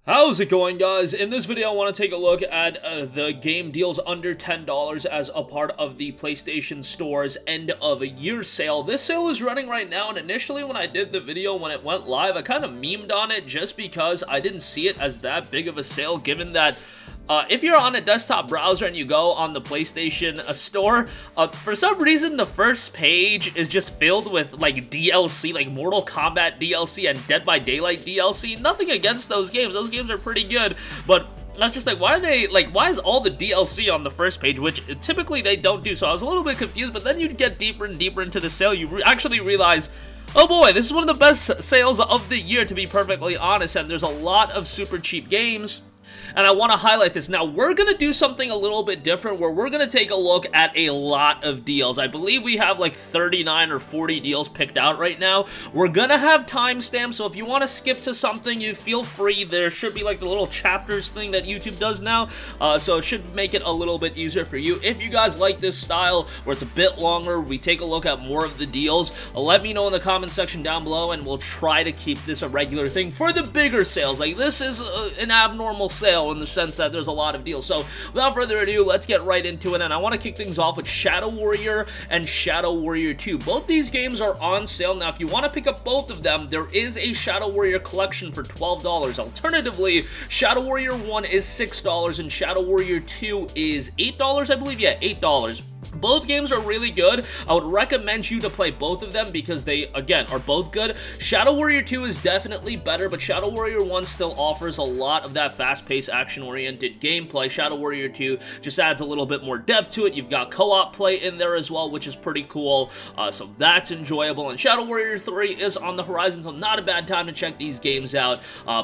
How's it going, guys? In this video, I want to take a look at the game deals under $10 as a part of the PlayStation Store's end of a year sale. This sale is running right now, and initially when I did the video, when it went live, I kind of memed on it just because I didn't see it as that big of a sale, given that if you're on a desktop browser and you go on the PlayStation Store, for some reason the first page is just filled with like DLC, like Mortal Kombat DLC and Dead by Daylight DLC. Nothing against those games are pretty good, but I was just like, why is all the DLC on the first page, which typically they don't do, so I was a little bit confused, but then you'd get deeper and deeper into the sale, you actually realize, oh boy, this is one of the best sales of the year, to be perfectly honest, and there's a lot of super cheap games. And I want to highlight this. Now, we're going to do something a little bit different where we're going to take a look at a lot of deals. I believe we have like 39 or 40 deals picked out right now. We're going to have timestamps, so if you want to skip to something, you feel free. There should be like the little chapters thing that YouTube does now, so it should make it a little bit easier for you. If you guys like this style where it's a bit longer, we take a look at more of the deals, let me know in the comment section down below, and we'll try to keep this a regular thing for the bigger sales. Like, this is an abnormal sale in the sense that there's a lot of deals. So without further ado, let's get right into it, and I want to kick things off with Shadow Warrior and Shadow Warrior 2. Both these games are on sale now. If you want to pick up both of them, there is a Shadow Warrior collection for $12. Alternatively, Shadow Warrior 1 is $6 and Shadow Warrior 2 is $8, I believe. Yeah, $8. Both games are really good. I would recommend you to play both of them because they, again, are both good. Shadow Warrior 2 is definitely better, but Shadow Warrior 1 still offers a lot of that fast-paced, action-oriented gameplay. Shadow Warrior 2 just adds a little bit more depth to it. You've got co-op play in there as well, which is pretty cool, so that's enjoyable. And Shadow Warrior 3 is on the horizon, so not a bad time to check these games out.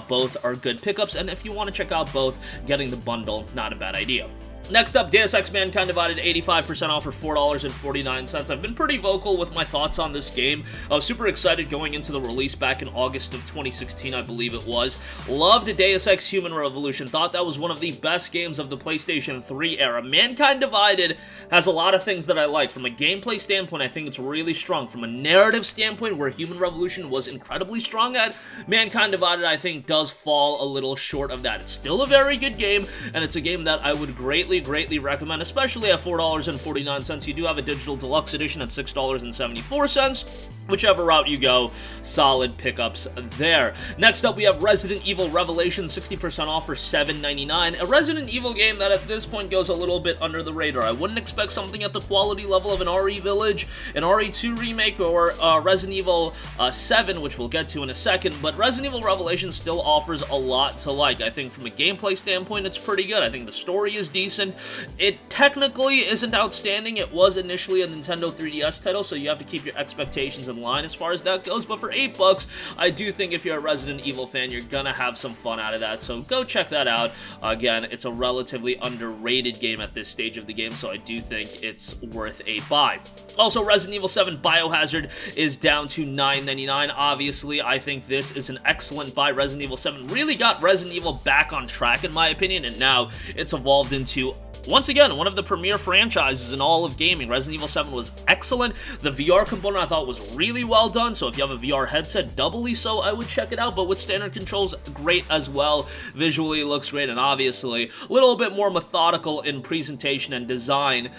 Both are good pickups, and if you want to check out both, getting the bundle, not a bad idea. Next up, Deus Ex Mankind Divided, 85% off for $4.49. I've been pretty vocal with my thoughts on this game. I was super excited going into the release back in August of 2016, I believe it was. Loved Deus Ex Human Revolution. Thought that was one of the best games of the PlayStation 3 era. Mankind Divided has a lot of things that I like. From a gameplay standpoint, I think it's really strong. From a narrative standpoint, where Human Revolution was incredibly strong at, Mankind Divided, I think, does fall a little short of that. It's still a very good game, and it's a game that I would greatly recommend, especially at $4.49. You do have a digital deluxe edition at $6.74. Whichever route you go, solid pickups there. Next up, we have Resident Evil Revelation, 60% off for $7.99. A Resident Evil game that at this point goes a little bit under the radar. I wouldn't expect something at the quality level of an RE Village, an RE2 remake, or Resident Evil 7, which we'll get to in a second, but Resident Evil Revelation still offers a lot to like. I think from a gameplay standpoint, it's pretty good. I think the story is decent. It technically isn't outstanding. It was initially a Nintendo 3DS title, so you have to keep your expectations in line as far as that goes, but for $8, I do think if you're a Resident Evil fan, you're gonna have some fun out of that, so go check that out. Again, it's a relatively underrated game at this stage of the game, so I do think it's worth a buy. Also, Resident Evil 7 Biohazard is down to $9.99. Obviously, I think this is an excellent buy. Resident Evil 7 really got Resident Evil back on track, in my opinion, and now it's evolved into, once again, one of the premier franchises in all of gaming. Resident Evil 7 was excellent. The VR component I thought was really well done, so if you have a VR headset, doubly so, I would check it out, but with standard controls, great as well. Visually, looks great, and obviously, a little bit more methodical in presentation and design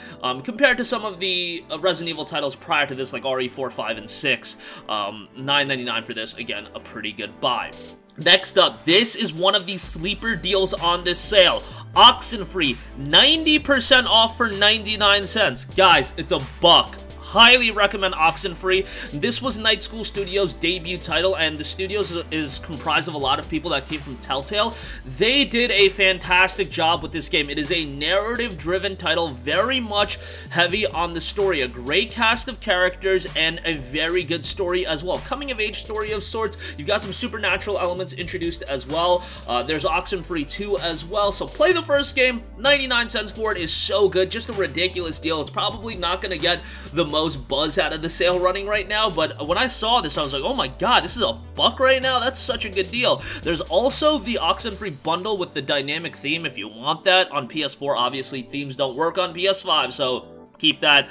compared to some of the Resident Evil titles prior to this, like RE4, 5, and 6. $9.99 for this, again, a pretty good buy. Next up, this is one of the sleeper deals on this sale. Oxenfree, 90% off for 99 cents. Guys, it's a buck. Highly recommend Oxenfree. This was Night School Studios' debut title, and the studios is comprised of a lot of people that came from Telltale. They did a fantastic job with this game. It is a narrative-driven title, very much heavy on the story. A great cast of characters and a very good story as well. Coming-of-age story of sorts. You've got some supernatural elements introduced as well. There's Oxenfree 2 as well, so play the first game. 99 cents for it is so good. Just a ridiculous deal. It's probably not going to get the most buzz out of the sale running right now, but when I saw this, I was like, oh my god, this is a buck right now? That's such a good deal. There's also the Oxenfree bundle with the dynamic theme if you want that on PS4. Obviously, themes don't work on PS5, so keep that.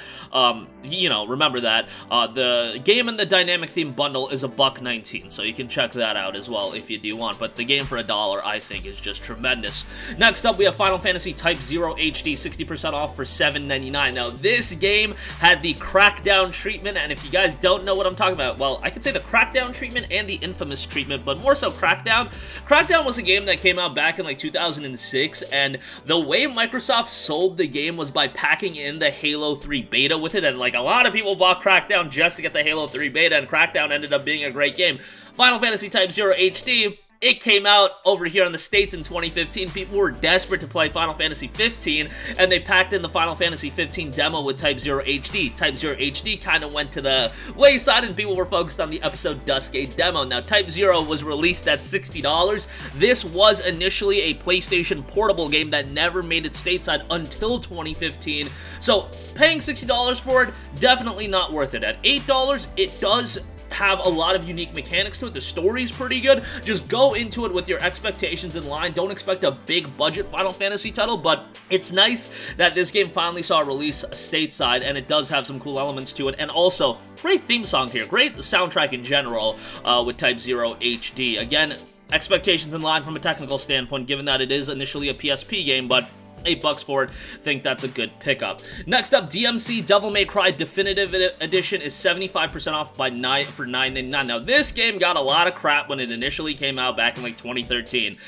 You know, remember that. The game and the dynamic theme bundle is $1.19, so you can check that out as well if you do want, but the game for $1 I think is just tremendous. Next up, we have Final Fantasy Type 0 HD, 60% off for $7.99. Now, this game had the Crackdown treatment, and if you guys don't know what I'm talking about, well, I could say the Crackdown treatment and the Infamous treatment, but more so Crackdown. Crackdown was a game that came out back in like 2006, and the way Microsoft sold the game was by packing in the Halo 3 beta with it, and like a lot of people bought Crackdown just to get the Halo 3 beta, and Crackdown ended up being a great game. Final Fantasy Type 0 HD, it came out over here in the States in 2015. People were desperate to play Final Fantasy 15, and they packed in the Final Fantasy 15 demo with Type 0 HD. Type 0 HD kind of went to the wayside, and people were focused on the episode Duskgate demo. Now, Type 0 was released at $60. This was initially a PlayStation portable game that never made it stateside until 2015. So, paying $60 for it, definitely not worth it. At $8, it does have a lot of unique mechanics to it. The story's pretty good. Just go into it with your expectations in line. Don't expect a big budget Final Fantasy title, but it's nice that this game finally saw a release stateside, and it does have some cool elements to it, and also great theme song here, great soundtrack in general with Type 0 HD. Again, expectations in line from a technical standpoint, given that it is initially a PSP game, but $8 for it, think that's a good pickup. Next up, DMC Devil May Cry Definitive Edition is 75% off for $9.99. Now, this game got a lot of crap when it initially came out back in like 2013,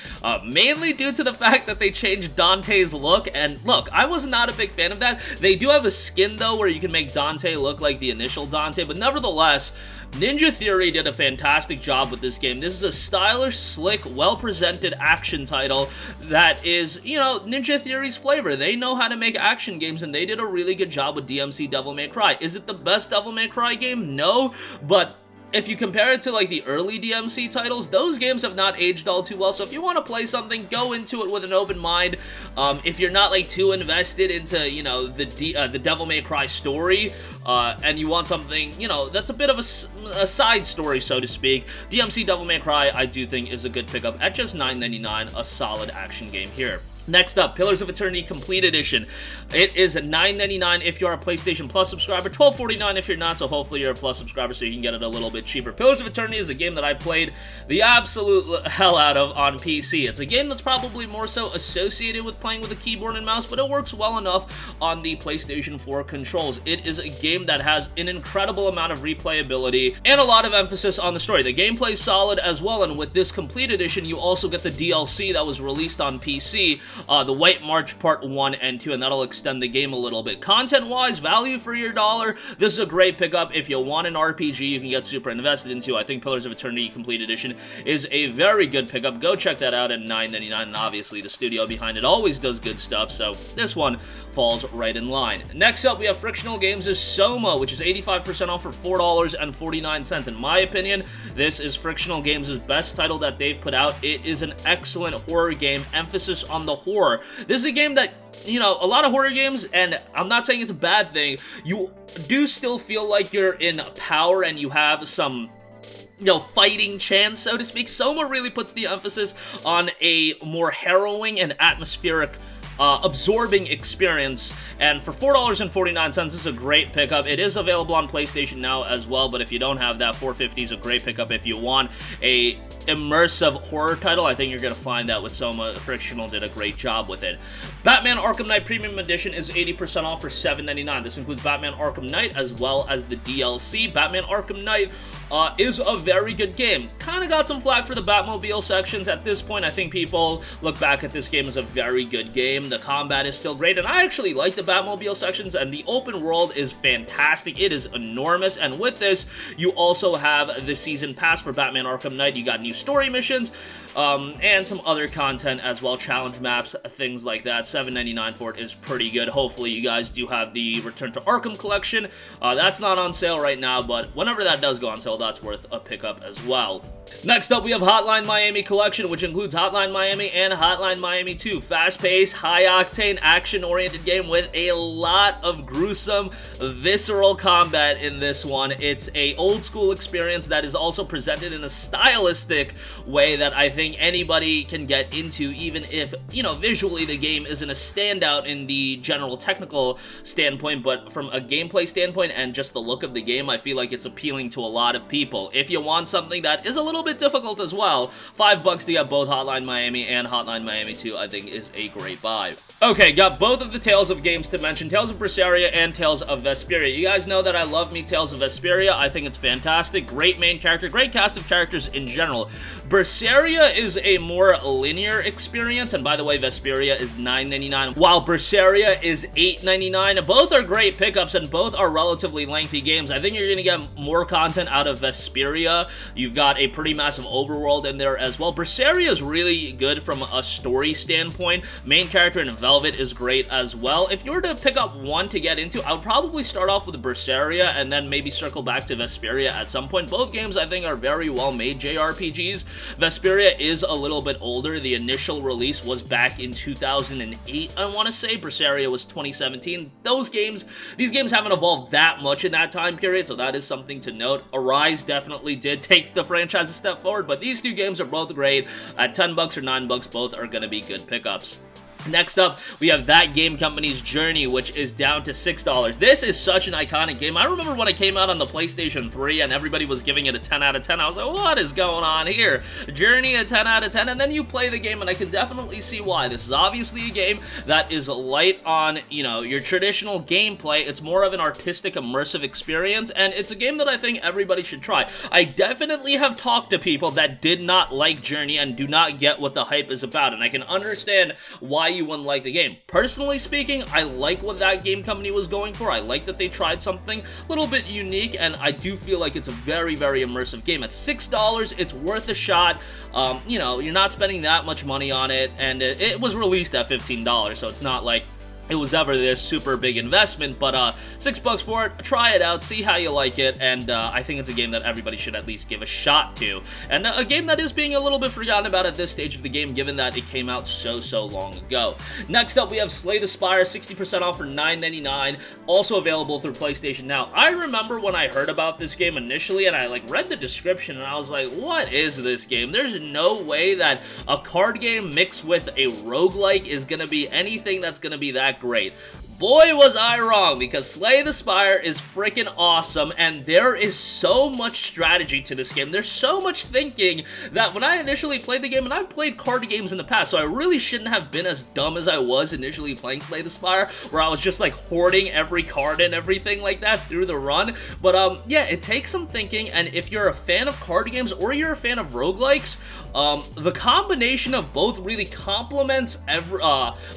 mainly due to the fact that they changed Dante's look, and look, I was not a big fan of that. They do have a skin, though, where you can make Dante look like the initial Dante, but nevertheless, Ninja Theory did a fantastic job with this game. This is a stylish, slick, well-presented action title that is, you know, Ninja Theory's flavor. They know how to make action games, and they did a really good job with DMC Devil May Cry. Is it the best Devil May Cry game? No, but if you compare it to like the early DMC titles, those games have not aged all too well. So if you want to play something, go into it with an open mind. If you're not like too invested into, you know, the Devil May Cry story, and you want something, you know, that's a bit of a side story, so to speak, DMC Devil May Cry I do think is a good pickup at just $9.99, a solid action game here. Next up, Pillars of Eternity Complete Edition. It is $9.99 if you're a PlayStation Plus subscriber, $12.49 if you're not, so hopefully you're a Plus subscriber so you can get it a little bit cheaper. Pillars of Eternity is a game that I played the absolute hell out of on PC. It's a game that's probably more so associated with playing with a keyboard and mouse, but it works well enough on the PlayStation 4 controls. It is a game that has an incredible amount of replayability and a lot of emphasis on the story. The gameplay is solid as well, and with this Complete Edition, you also get the DLC that was released on PC, the White March Part 1 and 2, and that'll extend the game a little bit. Content-wise, value for your dollar, this is a great pickup. If you want an RPG you can get super invested into, I think Pillars of Eternity Complete Edition is a very good pickup. Go check that out at $9.99, and obviously the studio behind it always does good stuff, so this one falls right in line. Next up, we have Frictional Games' SOMA, which is 85% off for $4.49. In my opinion, this is Frictional Games' best title that they've put out. It is an excellent horror game, emphasis on the horror. This is a game that, you know, a lot of horror games, and I'm not saying it's a bad thing, you do still feel like you're in power and you have some, you know, fighting chance, so to speak. SOMA really puts the emphasis on a more harrowing and atmospheric absorbing experience, and for $4.49, this is a great pickup. It is available on PlayStation now as well, but if you don't have that, $4.50 is a great pickup if you want a immersive horror title. I think you're going to find that with SOMA. Frictional did a great job with it. Batman Arkham Knight Premium Edition is 80% off for $7.99. This includes Batman Arkham Knight as well as the DLC. Batman Arkham Knight is a very good game. Kind of got some flack for the Batmobile sections. At this point, I think people look back at this game as a very good game. The combat is still great, and I actually like the Batmobile sections, and the open world is fantastic. It is enormous, and with this, you also have the Season Pass for Batman Arkham Knight. You got new story missions, and some other content as well, challenge maps, things like that. $7.99 for it is pretty good. Hopefully, you guys do have the Return to Arkham collection. That's not on sale right now, but whenever that does go on sale, that's worth a pickup as well. Next up, we have Hotline Miami Collection, which includes Hotline Miami and Hotline Miami 2. Fast-paced, high-octane, action-oriented game with a lot of gruesome, visceral combat in this one. It's a old-school experience that is also presented in a stylistic way that I think anybody can get into, even if, you know, visually the game isn't a standout in the general technical standpoint, but from a gameplay standpoint and just the look of the game, I feel like it's appealing to a lot of people. If you want something that is a little bit difficult as well, $5 to get both Hotline Miami and Hotline Miami 2, I think is a great buy. Okay, got both of the Tales of games to mention, Tales of Berseria and Tales of Vesperia. You guys know that I love me Tales of Vesperia. I think it's fantastic. Great main character, great cast of characters in general. Berseria is a more linear experience, and by the way, Vesperia is $9.99, while Berseria is $8.99. Both are great pickups, and both are relatively lengthy games. I think you're going to get more content out of Vesperia. You've got a pretty massive overworld in there as well. Berseria is really good from a story standpoint. Main character in Velvet is great as well. If you were to pick up one to get into, I would probably start off with Berseria and then maybe circle back to Vesperia at some point. Both games, I think, are very well-made JRPGs. Vesperia is a little bit older. The initial release was back in 2008, I want to say. Berseria was 2017. These games haven't evolved that much in that time period, so that is something to note. Arise definitely did take the franchise a step forward, but these two games are both great. At $10 or $9, both are going to be good pickups. Next up, we have That Game Company's Journey, which is down to $6. This is such an iconic game. I remember when it came out on the PlayStation 3 and everybody was giving it a 10 out of 10. I was like, what is going on here? Journey, a 10 out of 10, and then you play the game, and I can definitely see why. This is obviously a game that is light on, you know, your traditional gameplay. It's more of an artistic, immersive experience, and it's a game that I think everybody should try. I definitely have talked to people that did not like Journey and do not get what the hype is about, and I can understand why you wouldn't like the game. Personally speaking, I like what That Game Company was going for. I like that they tried something a little bit unique, and I do feel like it's a very, very immersive game. At $6, it's worth a shot. You know, you're not spending that much money on it, and it was released at $15, so it's not like it was ever this super big investment, but $6 for it. Try it out, see how you like it, and I think it's a game that everybody should at least give a shot to. And a game that is being a little bit forgotten about at this stage of the game, given that it came out so long ago. Next up, we have Slay the Spire, 60% off for $9.99, also available through PlayStation Now. I remember when I heard about this game initially, and I like read the description, and I was like, what is this game? There's no way that a card game mixed with a roguelike is gonna be anything that's gonna be that great. Boy, was I wrong, because Slay the Spire is freaking awesome, and there is so much strategy to this game. There's so much thinking that when I initially played the game, and I've played card games in the past, so I really shouldn't have been as dumb as I was initially playing Slay the Spire, where I was just like hoarding every card and everything like that through the run. But yeah, it takes some thinking, and if you're a fan of card games or you're a fan of roguelikes, the combination of both really complements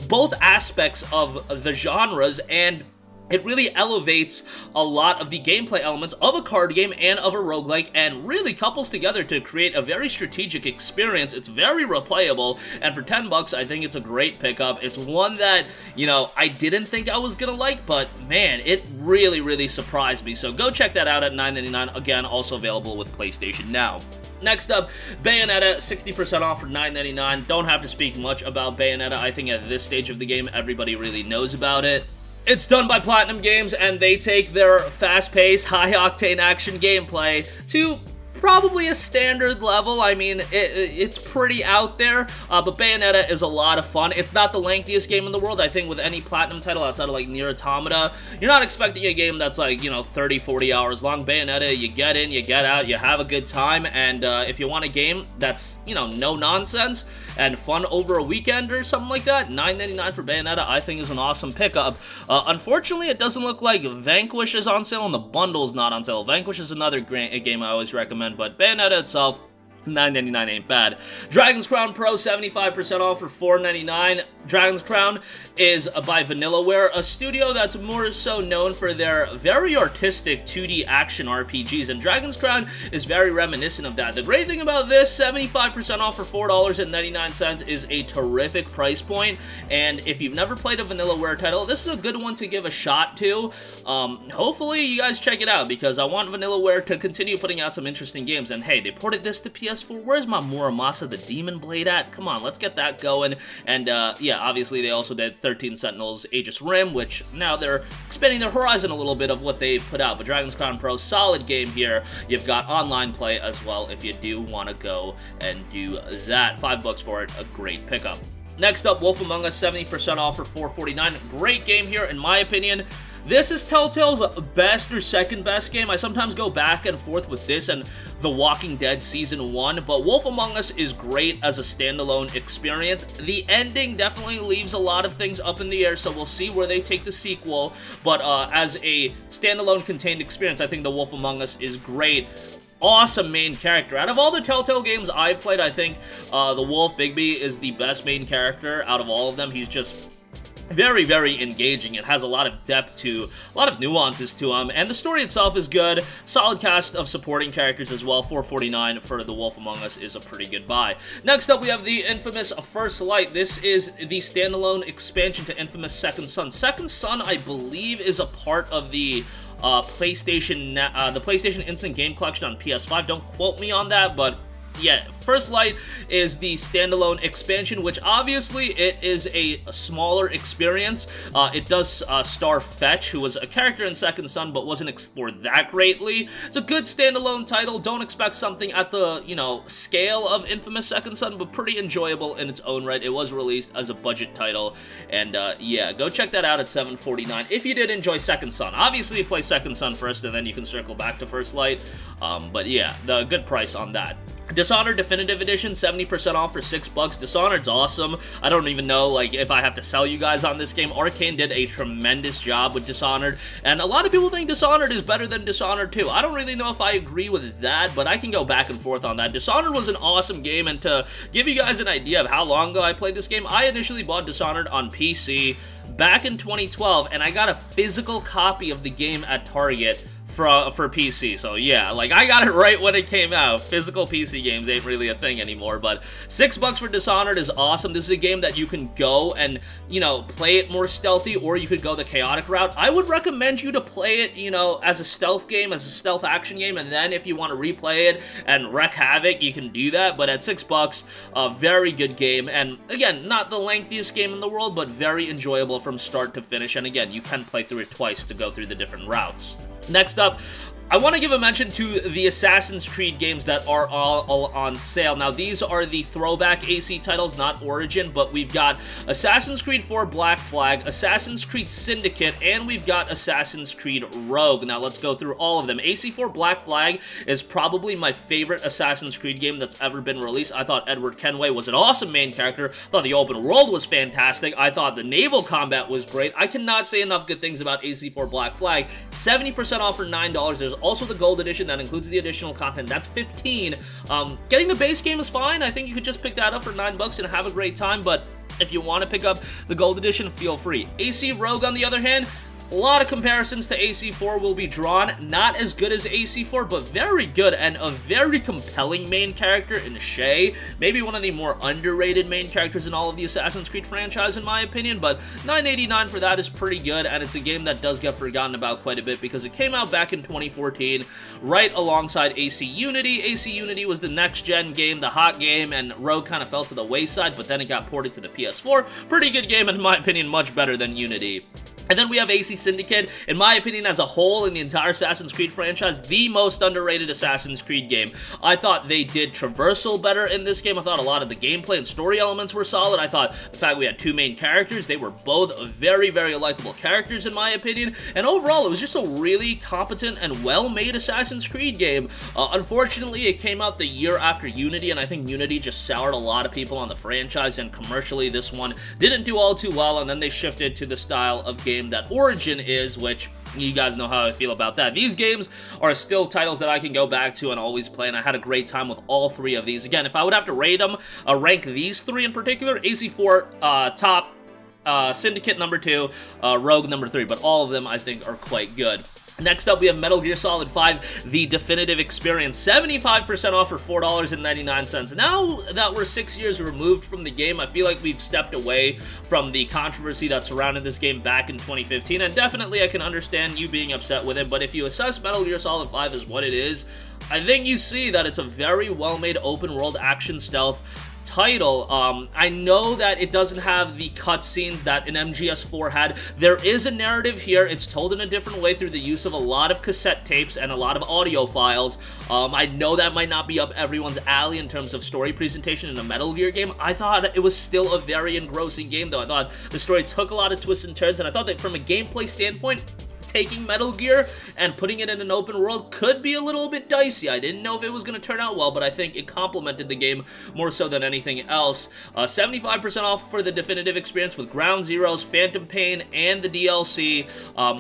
both aspects of the genre, and it really elevates a lot of the gameplay elements of a card game and of a roguelike, and really couples together to create a very strategic experience. It's very replayable, and for $10, I think it's a great pickup. It's one that, you know, I didn't think I was gonna like, but man, it really surprised me. So go check that out at $9.99. Again, also available with PlayStation Now. Next up, Bayonetta, 60% off for $9.99. Don't have to speak much about Bayonetta. I think at this stage of the game, everybody really knows about it. It's done by Platinum Games, and they take their fast-paced, high-octane action gameplay to probably a standard level. I mean, it's pretty out there, but Bayonetta is a lot of fun. It's not the lengthiest game in the world. I think with any Platinum title outside of like Nier Automata, you're not expecting a game that's like, you know, 30-40 hours long. Bayonetta, you get in, you get out, you have a good time, and if you want a game that's, you know, no nonsense and fun over a weekend or something like that, $9.99 for Bayonetta I think is an awesome pickup. Unfortunately, it doesn't look like Vanquish is on sale, and the bundle's not on sale. Vanquish is another great game I always recommend, but Bayonetta itself, $9.99 ain't bad. Dragon's Crown Pro, 75% off for $4.99. Dragon's Crown is by Vanillaware, a studio that's more so known for their very artistic 2D action RPGs, and Dragon's Crown is very reminiscent of that. The great thing about this, 75% off for $4.99 is a terrific price point, and if you've never played a Vanillaware title, this is a good one to give a shot to. Hopefully you guys check it out, because I want Vanillaware to continue putting out some interesting games, and hey, they ported this to PS4. PS4. Where's my Muramasa the Demon Blade at? Come on, let's get that going. And yeah, obviously they also did 13 Sentinels Aegis Rim, which now they're expanding their horizon a little bit of what they put out. But Dragon's Crown Pro, solid game here. You've got online play as well if you do want to go and do that. $5 for it, a great pickup. Next up, Wolf Among Us, 70% off for $4.49. Great game here, in my opinion. This is Telltale's best or second best game. I sometimes go back and forth with this and The Walking Dead Season 1, but Wolf Among Us is great as a standalone experience. The ending definitely leaves a lot of things up in the air, so we'll see where they take the sequel, but as a standalone contained experience, I think The Wolf Among Us is great. Awesome main character. Out of all the Telltale games I've played, I think the Wolf, Bigby, is the best main character out of all of them. He's just very, very engaging. It has a lot of depth to, a lot of nuances to him, and the story itself is good. Solid cast of supporting characters as well. $4.49 for The Wolf Among Us is a pretty good buy. Next up, we have the infamous First Light. This is the standalone expansion to infamous Second Son. Second Son, I believe, is a part of the PlayStation Instant Game Collection on PS5. Don't quote me on that, but yeah, First Light is the standalone expansion, which obviously it is a smaller experience. It does star Fetch, who was a character in Second Son, but wasn't explored that greatly. It's a good standalone title. Don't expect something at the, you know, scale of infamous Second Son, but pretty enjoyable in its own right. It was released as a budget title, and yeah, go check that out at $7.49 if you did enjoy Second Son. Obviously, you play Second Son first, and then you can circle back to First Light, but yeah, the good price on that. Dishonored Definitive Edition, 70% off for $6. Dishonored's awesome. I don't even know, like, if I have to sell you guys on this game. Arcane did a tremendous job with Dishonored, and a lot of people think Dishonored is better than Dishonored 2. I don't really know if I agree with that, but I can go back and forth on that. Dishonored was an awesome game, and to give you guys an idea of how long ago I played this game, I initially bought Dishonored on PC back in 2012, and I got a physical copy of the game at Target for PC, so yeah, like, I got it right when it came out. Physical PC games ain't really a thing anymore, but $6 for Dishonored is awesome. This is a game that you can go and, you know, play it more stealthy, or you could go the chaotic route. I would recommend you to play it, you know, as a stealth game, as a stealth action game, and then if you want to replay it and wreak havoc, you can do that, but at $6, a very good game, and again, not the lengthiest game in the world, but very enjoyable from start to finish, and again, you can play through it twice to go through the different routes. Next up, I want to give a mention to the Assassin's Creed games that are all on sale. Now, these are the throwback AC titles, not Origin, but we've got Assassin's Creed 4 Black Flag, Assassin's Creed Syndicate, and we've got Assassin's Creed Rogue. Now, let's go through all of them. AC4 Black Flag is probably my favorite Assassin's Creed game that's ever been released. I thought Edward Kenway was an awesome main character. I thought the open world was fantastic. I thought the naval combat was great. I cannot say enough good things about AC4 Black Flag. 70% off for $9. There's also the gold edition that includes the additional content. That's $15. Getting the base game is fine. I think you could just pick that up for $9 and have a great time, but if you want to pick up the gold edition, feel free. AC Rogue, on the other hand, a lot of comparisons to AC4 will be drawn. Not as good as AC4, but very good, and a very compelling main character in Shay. Maybe one of the more underrated main characters in all of the Assassin's Creed franchise, in my opinion, but $9.89 for that is pretty good, and it's a game that does get forgotten about quite a bit because it came out back in 2014, right alongside AC Unity. AC Unity was the next-gen game, the hot game, and Rogue kind of fell to the wayside, but then it got ported to the PS4. Pretty good game, in my opinion, much better than Unity. And then we have AC Syndicate, in my opinion, as a whole in the entire Assassin's Creed franchise, the most underrated Assassin's Creed game. I thought they did traversal better in this game. I thought a lot of the gameplay and story elements were solid. I thought the fact we had two main characters, they were both very, very likable characters in my opinion. And overall, it was just a really competent and well-made Assassin's Creed game. Unfortunately, it came out the year after Unity, and I think Unity just soured a lot of people on the franchise, and commercially, this one didn't do all too well, and then they shifted to the style of game that Origin is, which you guys know how I feel about that. These games are still titles that I can go back to and always play, and I had a great time with all three of these. Again, if I would have to rate them, rank these three in particular, AC4 top, Syndicate number 2, Rogue number 3, but all of them I think are quite good. Next up, we have Metal Gear Solid 5, The Definitive Experience, 75% off for $4.99. Now that we're 6 years removed from the game, I feel like we've stepped away from the controversy that surrounded this game back in 2015, and definitely I can understand you being upset with it, but if you assess Metal Gear Solid 5 as what it is, I think you see that it's a very well-made open-world action stealth title. I know that it doesn't have the cutscenes that an MGS4 had. There is a narrative here. It's told in a different way through the use of a lot of cassette tapes and a lot of audio files. I know that might not be up everyone's alley in terms of story presentation in a Metal Gear game. I thought it was still a very engrossing game, though. I thought the story took a lot of twists and turns, and I thought that from a gameplay standpoint, taking Metal Gear and putting it in an open world could be a little bit dicey. I didn't know if it was going to turn out well, but I think it complemented the game more so than anything else. 75% off for the Definitive Experience with Ground Zeroes, Phantom Pain, and the DLC,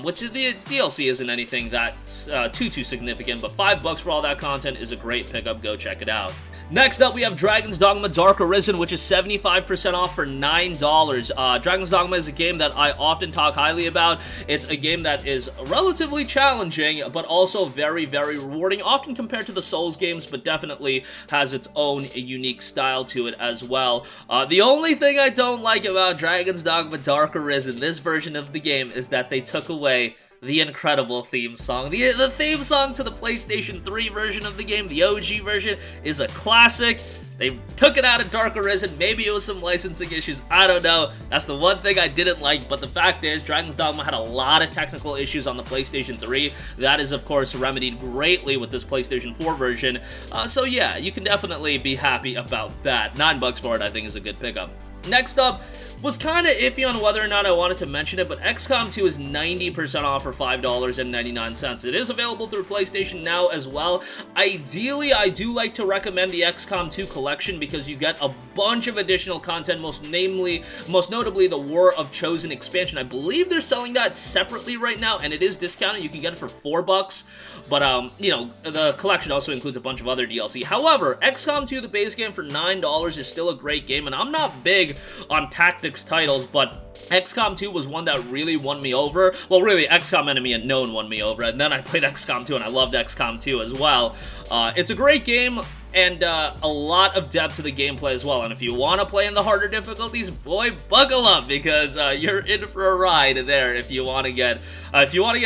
which the DLC isn't anything that's too significant, but $5 for all that content is a great pickup. Go check it out. Next up, we have Dragon's Dogma Dark Arisen, which is 75% off for $9. Dragon's Dogma is a game that I often talk highly about. It's a game that is relatively challenging, but also very, very rewarding, often compared to the Souls games, but definitely has its own unique style to it as well. The only thing I don't like about Dragon's Dogma Dark Arisen, this version of the game, is that they took away the incredible theme song. The theme song to the PlayStation 3 version of the game, the OG version, is a classic. They took it out of Dark Arisen. Maybe it was some licensing issues. I don't know. That's the one thing I didn't like, but the fact is, Dragon's Dogma had a lot of technical issues on the PlayStation 3. That is, of course, remedied greatly with this PlayStation 4 version. So yeah, you can definitely be happy about that. $9 for it, I think, is a good pickup. Next up, was kind of iffy on whether or not I wanted to mention it, but XCOM 2 is 90% off for $5.99. It is available through PlayStation Now as well. Ideally, I do like to recommend the XCOM 2 collection because you get a bunch of additional content, most notably the War of Chosen expansion. I believe they're selling that separately right now, and it is discounted. You can get it for $4, but, you know, the collection also includes a bunch of other DLC. However, XCOM 2, the base game, for $9 is still a great game, and I'm not big on tactics titles, but XCOM 2 was one that really won me over. Well, really, XCOM Enemy Unknown won me over, and then I played XCOM 2, and I loved XCOM 2 as well. It's a great game, and a lot of depth to the gameplay as well, and if you want to play in the harder difficulties, boy, buckle up, because you're in for a ride there if you want to get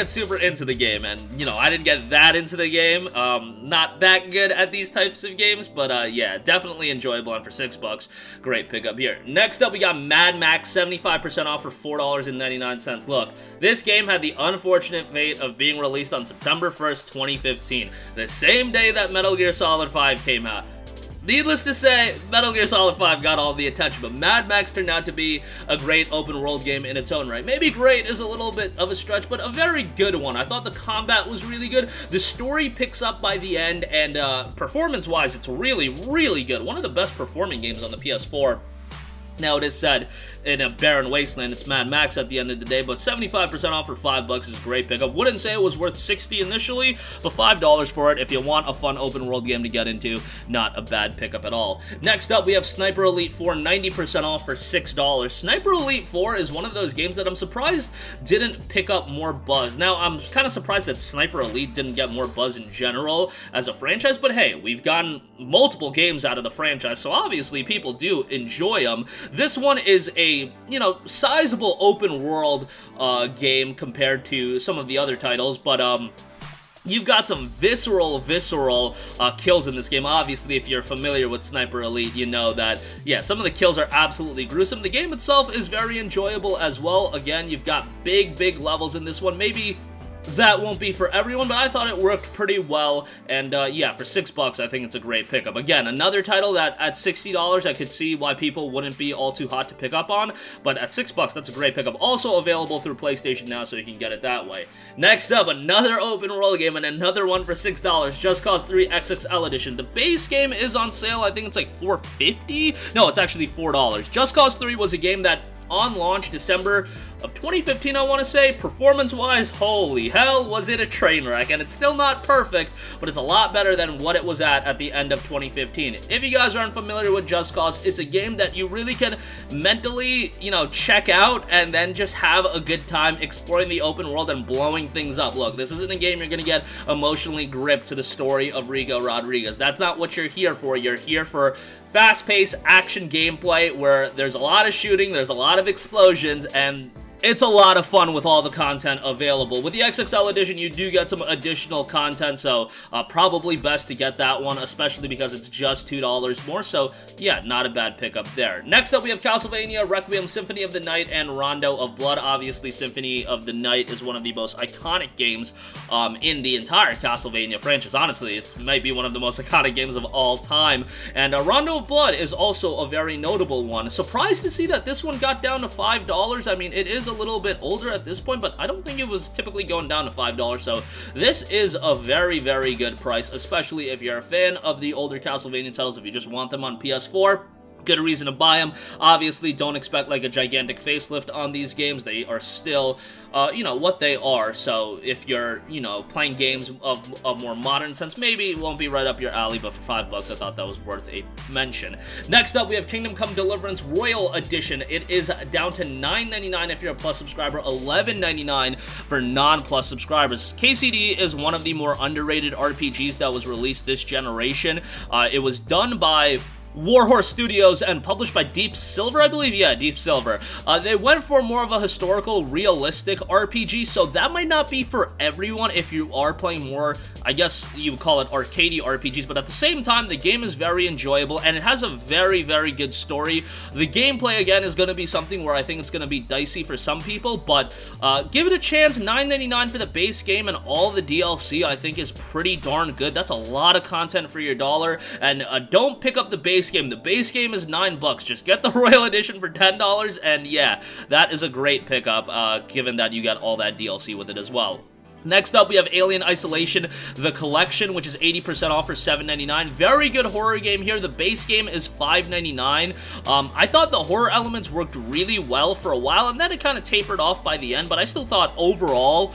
super into the game. And you know, I didn't get that into the game, not that good at these types of games, but yeah, definitely enjoyable, and for $6, great pickup here. Next up, we got Mad Max, 75% off for $4.99. Look, this game had the unfortunate fate of being released on September 1st, 2015, the same day that Metal Gear Solid 5 came out. Needless to say, Metal Gear Solid 5 got all the attention, but Mad Max turned out to be a great open-world game in its own right. Maybe great is a little bit of a stretch, but a very good one. I thought the combat was really good. The story picks up by the end, and performance-wise, it's really, really good. One of the best performing games on the PS4. Now, it is said in a barren wasteland, it's Mad Max at the end of the day, but 75% off for $5 is a great pickup. Wouldn't say it was worth $60 initially, but $5 for it if you want a fun open world game to get into. Not a bad pickup at all. Next up, we have Sniper Elite 4, 90% off for $6. Sniper Elite 4 is one of those games that I'm surprised didn't pick up more buzz. Now, I'm kind of surprised that Sniper Elite didn't get more buzz in general as a franchise, but hey, we've gotten multiple games out of the franchise, so obviously people do enjoy them. This one is a, you know, sizable open world game compared to some of the other titles, but you've got some visceral kills in this game. Obviously, if you're familiar with Sniper Elite, you know that, yeah, some of the kills are absolutely gruesome. The game itself is very enjoyable as well. Again, you've got big levels in this one. Maybe that won't be for everyone, but I thought it worked pretty well, and yeah, for $6, I think it's a great pickup. Again, another title that at $60, I could see why people wouldn't be all too hot to pick up on, but at $6, that's a great pickup. Also available through PlayStation Now, so you can get it that way. Next up, another open world game, and another one for $6, Just Cause 3 XXL Edition. The base game is on sale, I think it's like $4.50? No, it's actually $4. Just Cause 3 was a game that on launch December of 2015, I want to say. Performance-wise, holy hell, was it a train wreck, and it's still not perfect, but it's a lot better than what it was at the end of 2015. If you guys aren't familiar with Just Cause, it's a game that you really can mentally, you know, check out and then just have a good time exploring the open world and blowing things up. Look, this isn't a game you're gonna get emotionally gripped to the story of Rico Rodriguez. That's not what you're here for. You're here for fast-paced action gameplay where there's a lot of shooting, there's a lot of explosions, and it's a lot of fun with all the content available. With the XXL edition, you do get some additional content, so probably best to get that one, especially because it's just $2 more, so yeah, not a bad pickup there. Next up, we have Castlevania, Requiem, Symphony of the Night, and Rondo of Blood. Obviously, Symphony of the Night is one of the most iconic games in the entire Castlevania franchise. Honestly, it might be one of the most iconic games of all time, and Rondo of Blood is also a very notable one. Surprised to see that this one got down to $5. I mean, it is a little bit older at this point, but I don't think it was typically going down to $5, so this is a very, very good price, especially if you're a fan of the older Castlevania titles. If you just want them on PS4, good reason to buy them. Obviously, don't expect like a gigantic facelift on these games. They are still, you know, what they are. So if you're, you know, playing games of a more modern sense, maybe it won't be right up your alley, but for $5, I thought that was worth a mention. Next up, we have Kingdom Come Deliverance Royal Edition. It is down to $9.99 if you're a Plus subscriber, $11.99 for non-Plus subscribers. KCD is one of the more underrated RPGs that was released this generation. It was done by Warhorse Studios and published by Deep Silver, I believe? Yeah, Deep Silver. They went for more of a historical, realistic RPG, so that might not be for everyone if you are playing more, I guess you would call it arcadey RPGs, but at the same time, the game is very enjoyable, and it has a very, very good story. The gameplay, again, is going to be something where I think it's going to be dicey for some people, but give it a chance. $9.99 for the base game, and all the DLC, I think, is pretty darn good. That's a lot of content for your dollar, and don't pick up the base game. The base game is $9. Just get the Royal Edition for $10, and yeah, that is a great pickup, given that you get all that DLC with it as well. Next up, we have Alien Isolation, the collection, which is 80% off for $7.99. Very good horror game here. The base game is $5.99. I thought the horror elements worked really well for a while, and then it kind of tapered off by the end, but I still thought overall,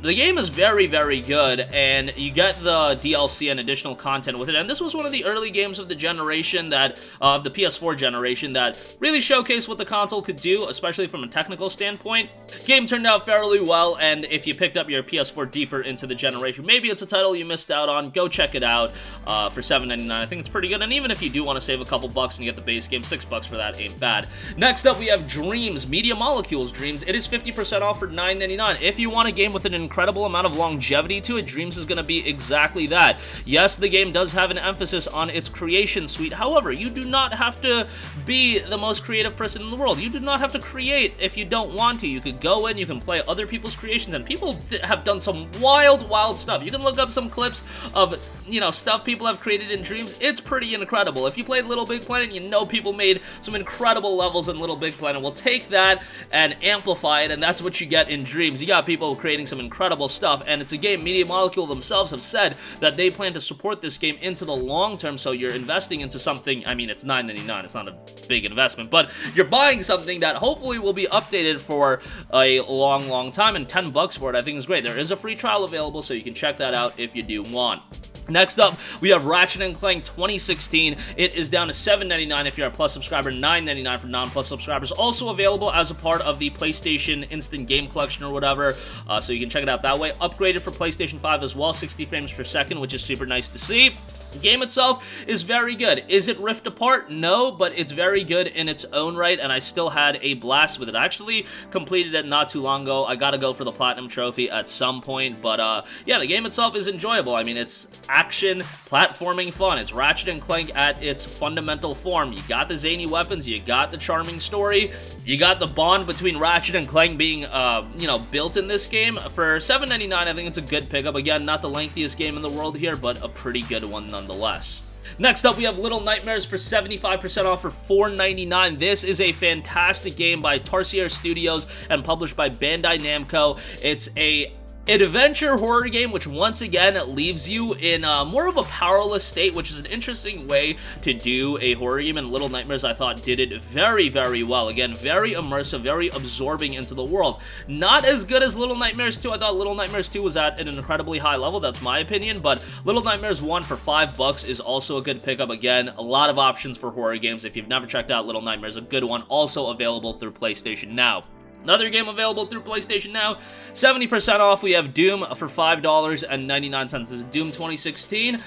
the game is very, very good, and you get the DLC and additional content with it, and this was one of the early games of the generation that, of the PS4 generation, that really showcased what the console could do, especially from a technical standpoint. Game turned out fairly well, and if you picked up your PS4 deeper into the generation, maybe it's a title you missed out on, go check it out for $7.99. I think it's pretty good, and even if you do want to save a couple bucks and get the base game, $6 for that ain't bad. Next up, we have Dreams, Media Molecules Dreams. It is 50% off for $9.99. If you want a game with an incredible amount of longevity to it, Dreams is going to be exactly that. Yes, the game does have an emphasis on its creation suite. However, you do not have to be the most creative person in the world. You do not have to create if you don't want to. You could go in, you can play other people's creations, and people have done some wild, wild stuff. You can look up some clips of, you know, stuff people have created in Dreams. It's pretty incredible. If you played Little Big Planet, you know people made some incredible levels in Little Big Planet. We'll take that and amplify it, and that's what you get in Dreams. You got people creating some incredible stuff, and it's a game Media Molecule themselves have said that they plan to support this game into the long term, so you're investing into something. I mean, it's $9.99, it's not a big investment, but you're buying something that hopefully will be updated for a long, long time, and $10 for it I think is great. There is a free trial available, so you can check that out if you do want. Next up, we have Ratchet Clank 2016. It is down to $7.99 if you're a Plus subscriber, $9.99 for non-Plus subscribers. Also available as a part of the PlayStation Instant Game Collection or whatever, so you can check it out that way. Upgraded for PlayStation 5 as well, 60 frames per second, which is super nice to see. The game itself is very good. Is it ripped apart? No, but it's very good in its own right, and I still had a blast with it. I actually completed it not too long ago. I gotta go for the Platinum Trophy at some point, but yeah, the game itself is enjoyable. I mean, it's action, platforming fun. It's Ratchet & Clank at its fundamental form. You got the zany weapons, you got the charming story, you got the bond between Ratchet and Clank being, you know, built in this game. For $7.99, I think it's a good pickup. Again, not the lengthiest game in the world here, but a pretty good one nonetheless. Next up, we have Little Nightmares for 75% off for $4.99. This is a fantastic game by Tarsier Studios and published by Bandai Namco. It's a adventure horror game, which once again leaves you in more of a powerless state, which is an interesting way to do a horror game, and Little Nightmares I thought did it very, very well. Again, very immersive, very absorbing into the world. Not as good as Little Nightmares 2. I thought Little Nightmares 2 was at an incredibly high level, that's my opinion, but Little Nightmares 1 for $5 is also a good pickup. Again, a lot of options for horror games. If you've never checked out Little Nightmares, a good one, also available through PlayStation Now. Another game available through PlayStation Now, 70% off. We have Doom for $5.99. This is Doom 2016.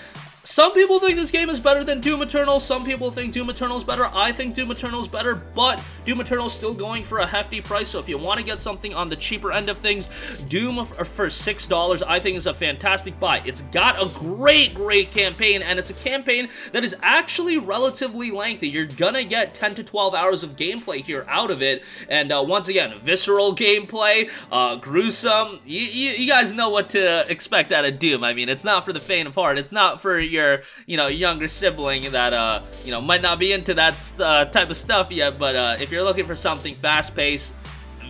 Some people think this game is better than Doom Eternal. Some people think Doom Eternal is better. I think Doom Eternal is better, but Doom Eternal is still going for a hefty price. So if you want to get something on the cheaper end of things, Doom for $6 I think is a fantastic buy. It's got a great campaign, and it's a campaign that is actually relatively lengthy. You're gonna get 10 to 12 hours of gameplay here out of it, and once again, visceral gameplay, gruesome. You guys know what to expect out of Doom. I mean, it's not for the faint of heart. It's not for your, younger sibling that, might not be into that type of stuff yet, but if you're looking for something fast-paced,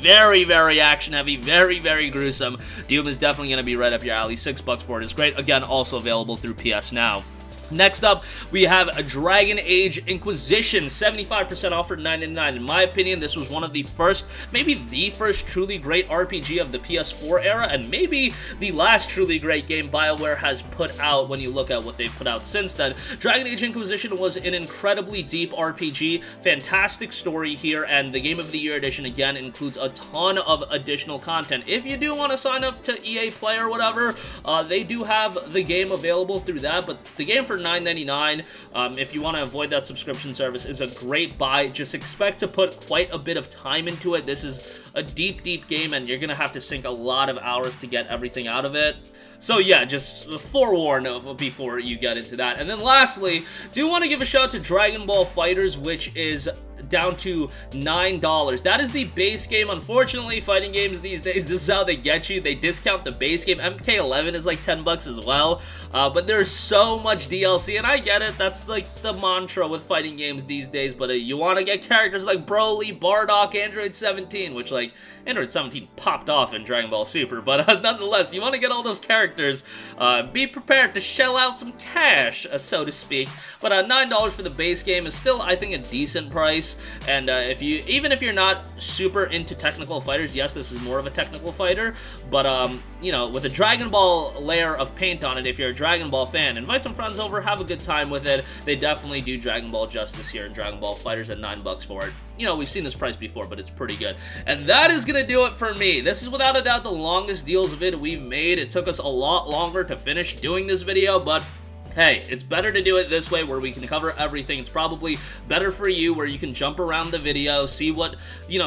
very, very action-heavy, very, very gruesome, Doom is definitely going to be right up your alley. $6 for it is great. Again, also available through PS Now. Next up, we have a Dragon Age Inquisition, 75% off for $9.99. In my opinion, this was one of the first, maybe the first truly great RPG of the PS4 era, and maybe the last truly great game BioWare has put out when you look at what they've put out since then. Dragon Age Inquisition was an incredibly deep RPG, fantastic story here, and the Game of the Year edition, again, includes a ton of additional content. If you do want to sign up to EA Play or whatever, they do have the game available through that, but the game for $9.99, if you want to avoid that subscription service, is a great buy. Just expect to put quite a bit of time into it. This is a deep game, and you're gonna have to sink a lot of hours to get everything out of it. So yeah, just forewarn before you get into that. And then lastly, do want to give a shout out to Dragon Ball FighTERZ, which is down to $9. That is the base game. Unfortunately, fighting games these days, this is how they get you. They discount the base game. MK11 is like $10 as well, but there's so much DLC, and I get it. That's like the mantra with fighting games these days, but you want to get characters like Broly, Bardock, Android 17, which like Android 17 popped off in Dragon Ball Super, but nonetheless, you want to get all those characters. Be prepared to shell out some cash, so to speak, but $9 for the base game is still, I think, a decent price. And even if you're not super into technical fighters, yes, this is more of a technical fighter, but with a Dragon Ball layer of paint on it, if you're a Dragon Ball fan, invite some friends over, have a good time with it. They definitely do Dragon Ball justice here in Dragon Ball FighTERZ at $9 for it. We've seen this price before, but it's pretty good. And that is going to do it for me. This is without a doubt the longest deals vid we've made. It took us a lot longer to finish doing this video, but hey, it's better to do it this way where we can cover everything. It's probably better for you where you can jump around the video, see what,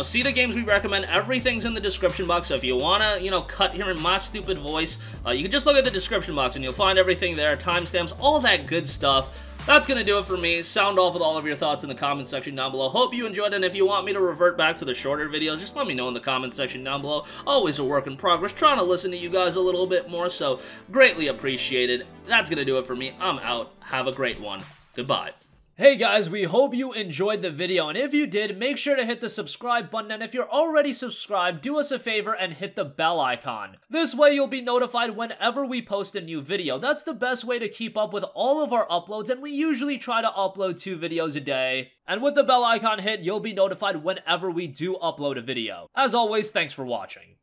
see the games we recommend. Everything's in the description box, so if you want to, cut here in my stupid voice, you can just look at the description box and you'll find everything there, timestamps, all that good stuff. That's going to do it for me. Sound off with all of your thoughts in the comment section down below. Hope you enjoyed it, and if you want me to revert back to the shorter videos, just let me know in the comment section down below. Always a work in progress, trying to listen to you guys a little bit more, so greatly appreciated. That's going to do it for me. I'm out. Have a great one. Goodbye. Hey guys, we hope you enjoyed the video, and if you did, make sure to hit the subscribe button, and if you're already subscribed, do us a favor and hit the bell icon. This way you'll be notified whenever we post a new video. That's the best way to keep up with all of our uploads, and we usually try to upload 2 videos a day. And with the bell icon hit, you'll be notified whenever we do upload a video. As always, thanks for watching.